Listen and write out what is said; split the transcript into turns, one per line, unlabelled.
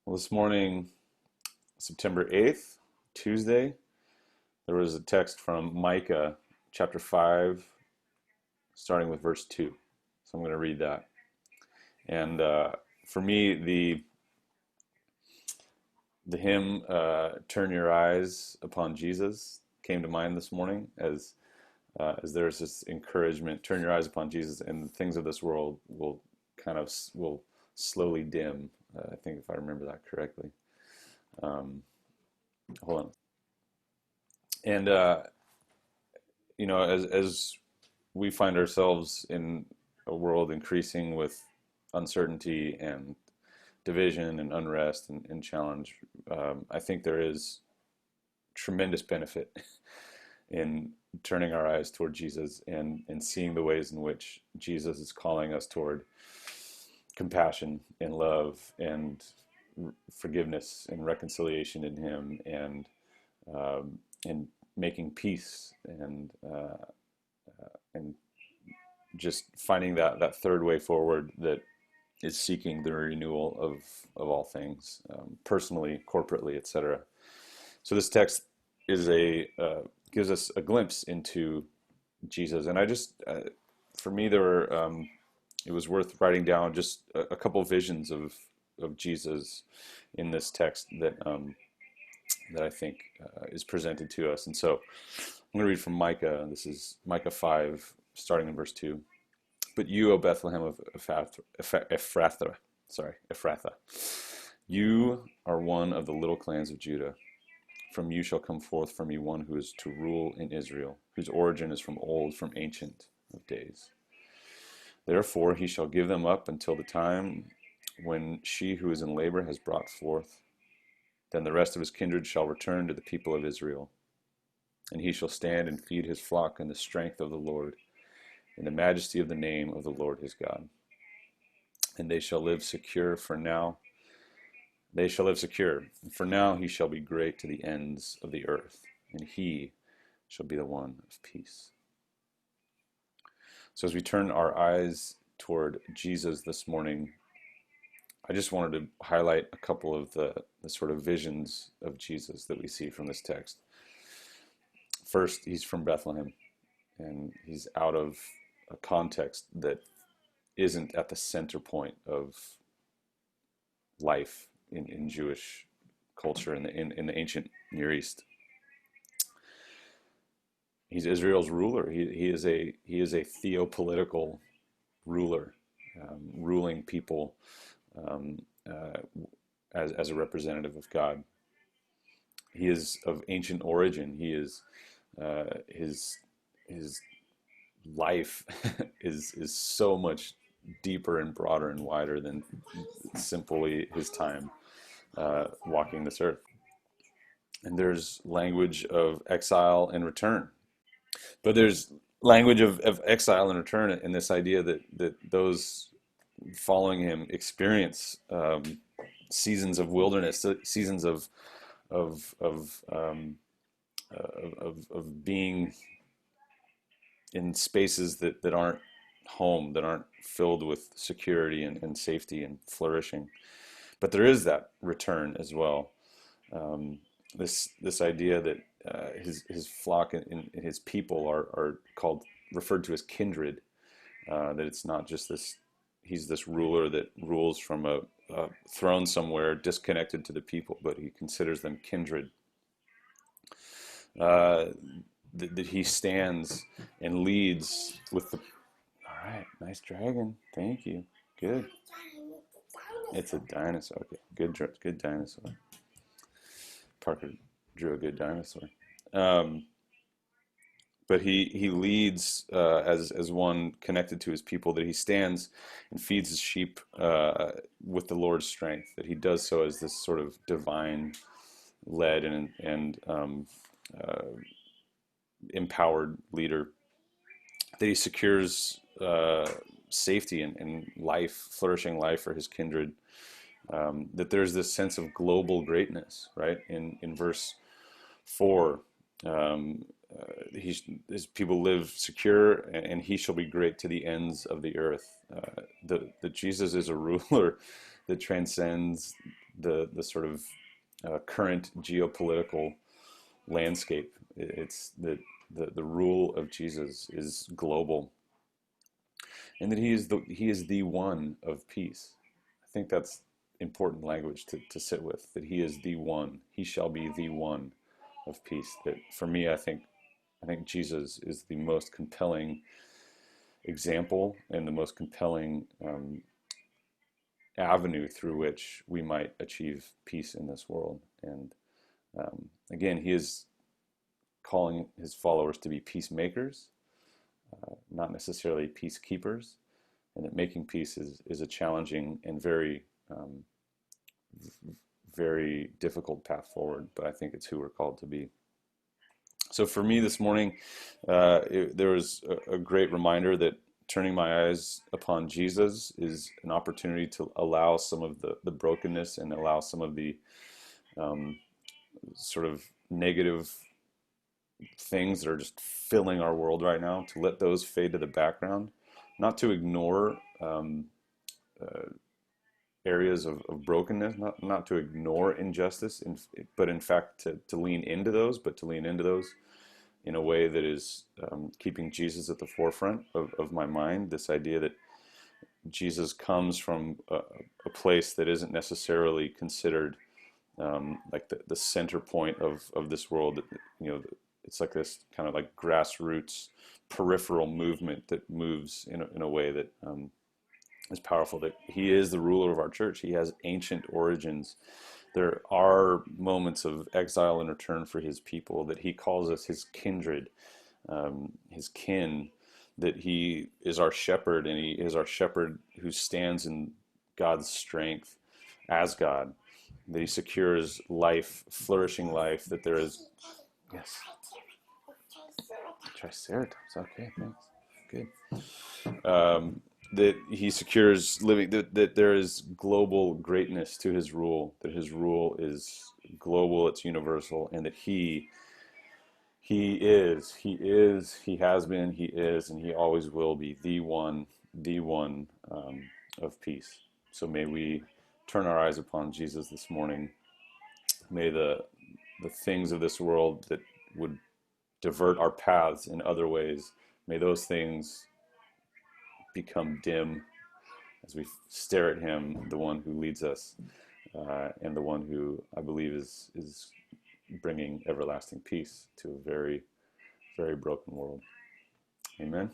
Well, this morning, September 8th, Tuesday, there was a text from Micah chapter 5, starting with verse 2. So I'm going to read that. And for me, the hymn "Turn Your Eyes Upon Jesus" came to mind this morning as there's this encouragement. Turn your eyes upon Jesus, and the things of this world will slowly dim. I think if I remember that correctly. Um, Hold on. And as we find ourselves in a world increasing with uncertainty and division and unrest and challenge, I think there is tremendous benefit in turning our eyes toward Jesus and seeing the ways in which Jesus is calling us toward compassion and love and forgiveness and reconciliation in Him and making peace and just finding that third way forward that is seeking the renewal of all things, personally, corporately, etc. So this text is a gives us a glimpse into Jesus, and I just for me there were it was worth writing down just a couple visions of Jesus in this text that I think is presented to us. And so I'm going to read from Micah. This is Micah 5, starting in verse 2. But you, O Bethlehem of Ephrathah, you are one of the little clans of Judah. From you shall come forth from me one who is to rule in Israel, whose origin is from old, from ancient of days. Therefore he shall give them up until the time when she who is in labor has brought forth. Then the rest of his kindred shall return to the people of Israel. And he shall stand and feed his flock in the strength of the Lord, in the majesty of the name of the Lord his God. And they shall live secure, for now they shall live secure. For now he shall be great to the ends of the earth, and he shall be the one of peace. So as we turn our eyes toward Jesus this morning, I just wanted to highlight a couple of the sort of visions of Jesus that we see from this text. First, he's from Bethlehem, and he's out of a context that isn't at the center point of life in Jewish culture in the ancient Near East. He's Israel's ruler. He is a theopolitical ruler, ruling people um, uh, as a representative of God. He is of ancient origin. He is his life is so much deeper and broader and wider than simply his time walking this earth. And there's language of exile and return, but there's language of exile and return in this idea that those following him experience seasons of wilderness, seasons of of, um, of being in spaces that aren't home, that aren't filled with security and safety and flourishing. But there is that return as well. Um, this idea that his flock and his people are called referred to as kindred. That it's not just this. He's this ruler that rules from a throne somewhere, disconnected to the people, but he considers them kindred. Uh, that he stands and leads with the. All right, nice dragon. Thank you. Good. It's a dinosaur. Okay, good dinosaur. Parker drew a good dinosaur. Um, but he leads as one connected to his people. That he stands and feeds his sheep with the Lord's strength. That he does so as this sort of divine led and uh, empowered leader. That he secures safety and life, flourishing life for his kindred. That there's this sense of global greatness, right? In verse 4, um, his people live secure, and he shall be great to the ends of the earth. That Jesus is a ruler that transcends the sort of current geopolitical landscape. It's the rule of Jesus is global, and that he is the one of peace. I think that's important language to sit with. That he is the one. He shall be the one of peace. That for me, I think Jesus is the most compelling example and the most compelling avenue through which we might achieve peace in this world. And again, he is calling his followers to be peacemakers, not necessarily peacekeepers, and that making peace is a challenging and very difficult path forward, but I think it's who we're called to be. So for me this morning, there was a great reminder that turning my eyes upon Jesus is an opportunity to allow some of the brokenness and allow some of the sort of negative things that are just filling our world right now, to let those fade to the background, not to ignore areas of brokenness, not to ignore injustice, but in fact to lean into those, but to lean into those in a way that is keeping Jesus at the forefront of my mind. This idea that Jesus comes from a place that isn't necessarily considered like the center point of this world. You know, it's like this kind of like grassroots peripheral movement that moves in a way that is powerful. That he is the ruler of our church. He has ancient origins. There are moments of exile and return for his people, that he calls us his kindred, his kin, that he is our shepherd, and he is our shepherd who stands in God's strength as God, that he secures life, flourishing life, that there is, yes, Triceratops, okay, thanks, good. That he secures living, that there is global greatness to his rule, that his rule is global, it's universal, and that he has been, he is, and he always will be the one of peace. So may we turn our eyes upon Jesus this morning. May the things of this world that would divert our paths in other ways, may those things become dim as we stare at him, the one who leads us, and the one who I believe is bringing everlasting peace to a very, very broken world. Amen.